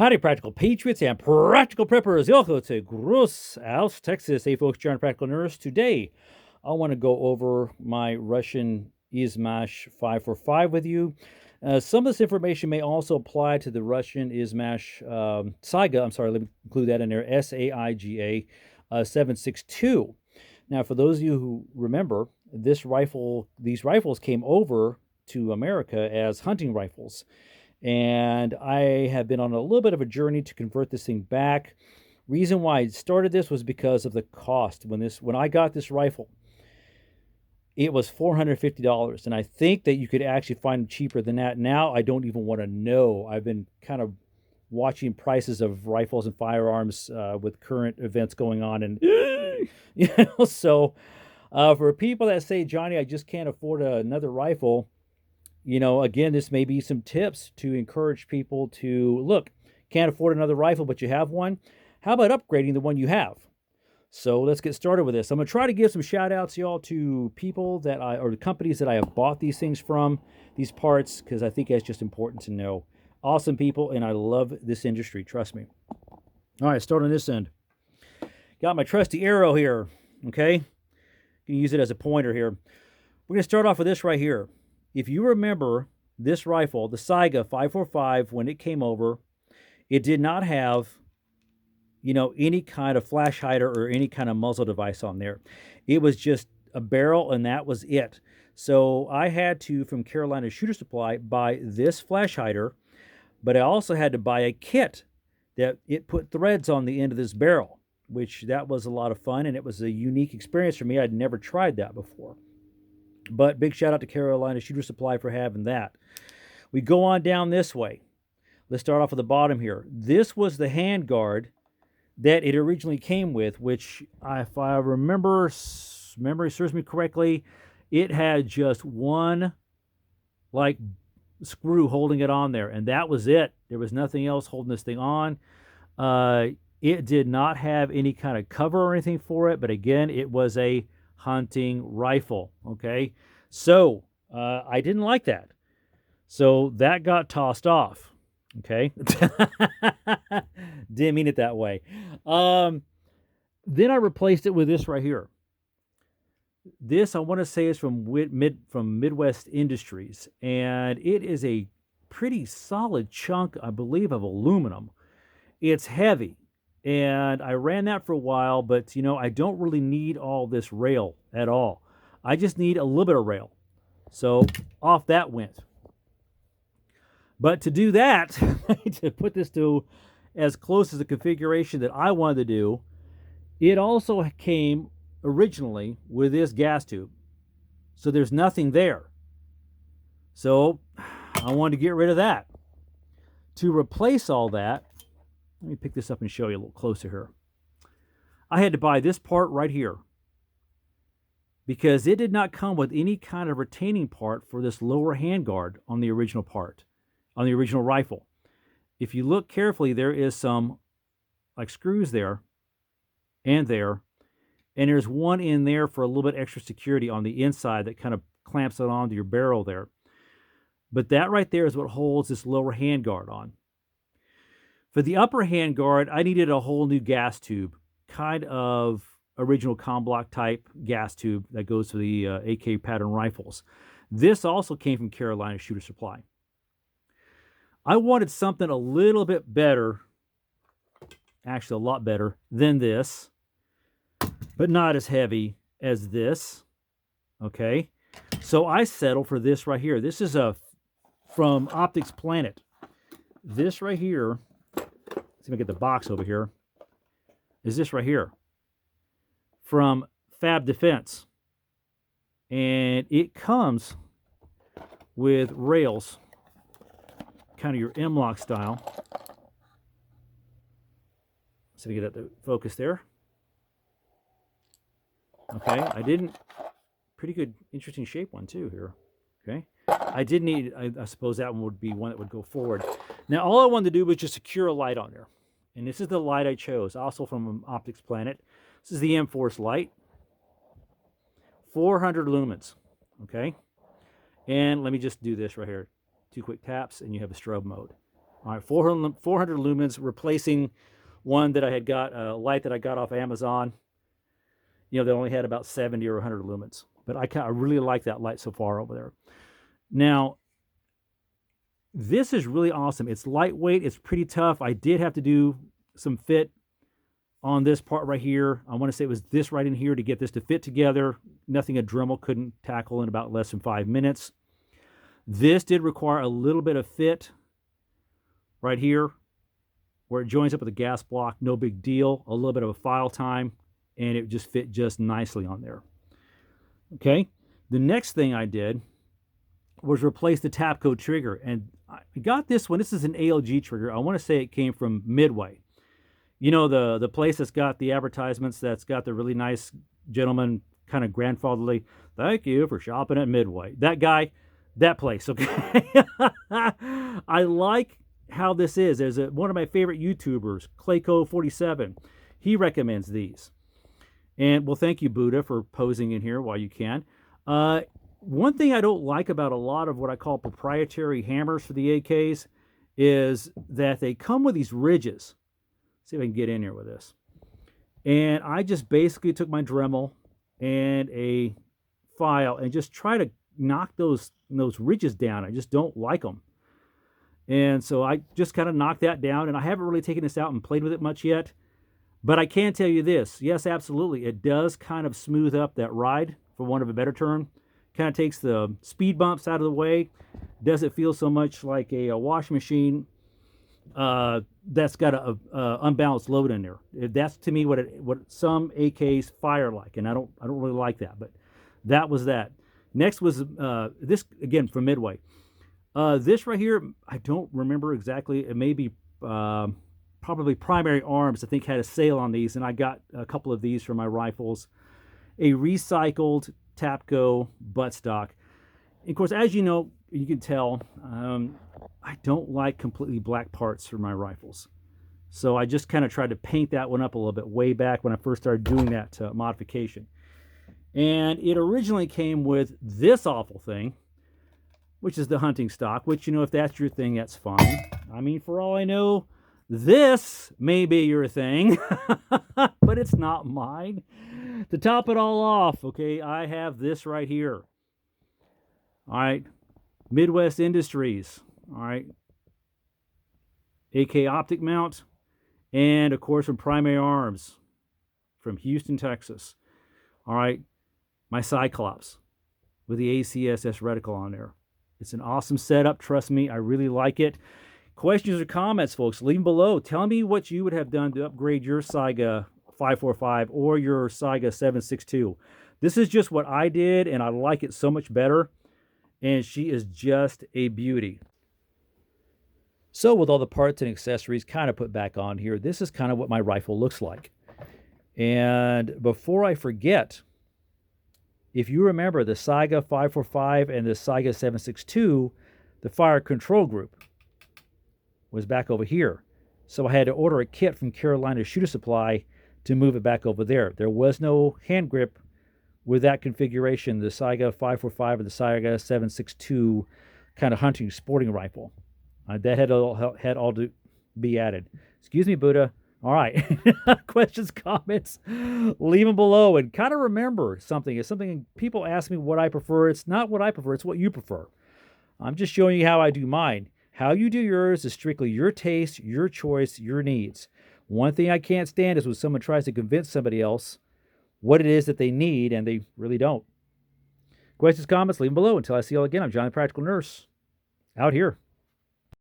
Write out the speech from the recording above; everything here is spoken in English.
Howdy, practical patriots and practical preppers. Welcome to Gross House, Texas. Hey, folks, John Practical Nurse. Today, I want to go over my Russian Izhmash 545 with you. Some of this information may also apply to the Russian Izhmash Saiga. I'm sorry, let me include that in there. Saiga 762. Now, for those of you who remember, these rifles came over to America as hunting rifles. And I have been on a little bit of a journey to convert this thing back. Reason why I started this was because of the cost. When I got this rifle, it was $450, and I think that you could actually find them cheaper than that. Now I don't even want to know. I've been kind of watching prices of rifles and firearms with current events going on, and so for people that say, Johnny, I just can't afford another rifle. Again, this may be some tips to encourage people to look, can't afford another rifle, but you have one. How about upgrading the one you have? So let's get started with this. I'm going to try to give some shout outs, y'all, to people or the companies that I have bought these things from, these parts, because I think that's just important to know. Awesome people, and I love this industry. Trust me. All right, start on this end. Got my trusty arrow here. Okay. You can use it as a pointer here. We're going to start off with this right here. If you remember this rifle, the Saiga 545, when it came over, it did not have, any kind of flash hider or any kind of muzzle device on there. It was just a barrel, and that was it. So I had to, from Carolina Shooter Supply, buy this flash hider, but I also had to buy a kit that it put threads on the end of this barrel, which that was a lot of fun, and it was a unique experience for me. I'd never tried that before. But big shout out to Carolina Shooter Supply for having that. We go on down this way. Let's start off at the bottom here. This was the handguard that it originally came with, which, if I remember, memory serves me correctly, it had just one screw holding it on there, and that was it. There was nothing else holding this thing on. It did not have any kind of cover or anything for it, but again, it was a hunting rifle. Okay, so I didn't like that, so that got tossed off. Okay. Didn't mean it that way. Then I replaced it with this right here. This, I want to say, is from Midwest Industries, and it is a pretty solid chunk, I believe, of aluminum. It's heavy. And I ran that for a while, but, I don't really need all this rail at all. I just need a little bit of rail. So off that went. But to do that, to put this to as close as the configuration that I wanted to do, it also came originally with this gas tube. So there's nothing there. So I wanted to get rid of that. To replace all that, let me pick this up and show you a little closer here. I had to buy this part right here because it did not come with any kind of retaining part for this lower handguard on the original part, on the original rifle. If you look carefully, there is some screws there, and there's one in there for a little bit extra security on the inside that kind of clamps it onto your barrel there. But that right there is what holds this lower handguard on. For the upper handguard, I needed a whole new gas tube, kind of original Comblock type gas tube that goes to the AK pattern rifles. This also came from Carolina Shooter Supply. I wanted something a little bit better, actually a lot better than this, but not as heavy as this. Okay, so I settled for this right here. This is from Optic Planet. This right here, let's see if I get the box over here, is this right here from Fab Defense. And it comes with rails, kind of your M-LOK style. So we get at the focus there. Okay, pretty good, interesting shape one too here. Okay, I did need, I suppose that one would be one that would go forward. Now, all I wanted to do was just secure a light on there. And this is the light I chose, also from Optic Planet. This is the M-Force light. 400 lumens. Okay, and let me just do this right here. 2 quick taps, and you have a strobe mode. All right, 400 lumens, replacing one that I had got, a light that I got off Amazon. That only had about 70 or 100 lumens. But I really like that light so far over there. Now, this is really awesome. It's lightweight. It's pretty tough. I did have to do some fit on this part right here. I want to say it was this right in here to get this to fit together. Nothing a Dremel couldn't tackle in about less than 5 minutes. This did require a little bit of fit right here where it joins up with the gas block. No big deal. A little bit of a file time, and it just fit just nicely on there. Okay. The next thing I did was replace the Tapco trigger, and I got this one. This is an ALG trigger. I want to say it came from Midway. The place that's got the advertisements, that's got the really nice gentleman, kind of grandfatherly, thank you for shopping at Midway. That guy, that place, okay? I like how this is. There's one of my favorite YouTubers, Clayco47. He recommends these. And, well, thank you, Buddha, for posing in here while you can. One thing I don't like about a lot of what I call proprietary hammers for the AKs is that they come with these ridges. See if I can get in here with this. And I just basically took my Dremel and a file and just try to knock those ridges down. I just don't like them. And so I just kind of knocked that down, and I haven't really taken this out and played with it much yet. But I can tell you this. Yes, absolutely. It does kind of smooth up that ride, for want of a better term. Kind of takes the speed bumps out of the way. Doesn't feel so much like a washing machine that's got a unbalanced load in there. That's to me what some AKs fire like, and I don't really like that. But that was that. Next was this again from Midway. This right here, I don't remember exactly. It may be probably Primary Arms. I think had a sale on these, and I got a couple of these for my rifles. A recycled Tapco buttstock. Of course, as you know, you can tell, I don't like completely black parts for my rifles. So I just kind of tried to paint that one up a little bit way back when I first started doing that modification. And it originally came with this awful thing, which is the hunting stock, which, if that's your thing, that's fine. I mean, for all I know, this may be your thing, but it's not mine. To top it all off, okay, I have this right here. All right, Midwest Industries, all right, AK Optic Mount, and of course from Primary Arms from Houston, Texas. All right, my Cyclops with the ACSS reticle on there. It's an awesome setup. Trust me, I really like it. Questions or comments, folks, leave them below. Tell me what you would have done to upgrade your Saiga 545 or your Saiga 762. This is just what I did, and I like it so much better. And she is just a beauty. So with all the parts and accessories kind of put back on here, this is kind of what my rifle looks like. And before I forget, if you remember the Saiga 545 and the Saiga 762, the fire control group was back over here. So I had to order a kit from Carolina Shooter Supply to move it back over there. There was no hand grip with that configuration, the Saiga 545 or the Saiga 762 kind of hunting sporting rifle. That had all to be added. Excuse me, Buddha. All right. Questions, comments, leave them below. And kind of remember something. It's something people ask me what I prefer. It's not what I prefer. It's what you prefer. I'm just showing you how I do mine. How you do yours is strictly your taste, your choice, your needs. One thing I can't stand is when someone tries to convince somebody else what it is that they need, and they really don't. Questions, comments, leave them below. Until I see you all again, I'm John the Practical Nurse, out here.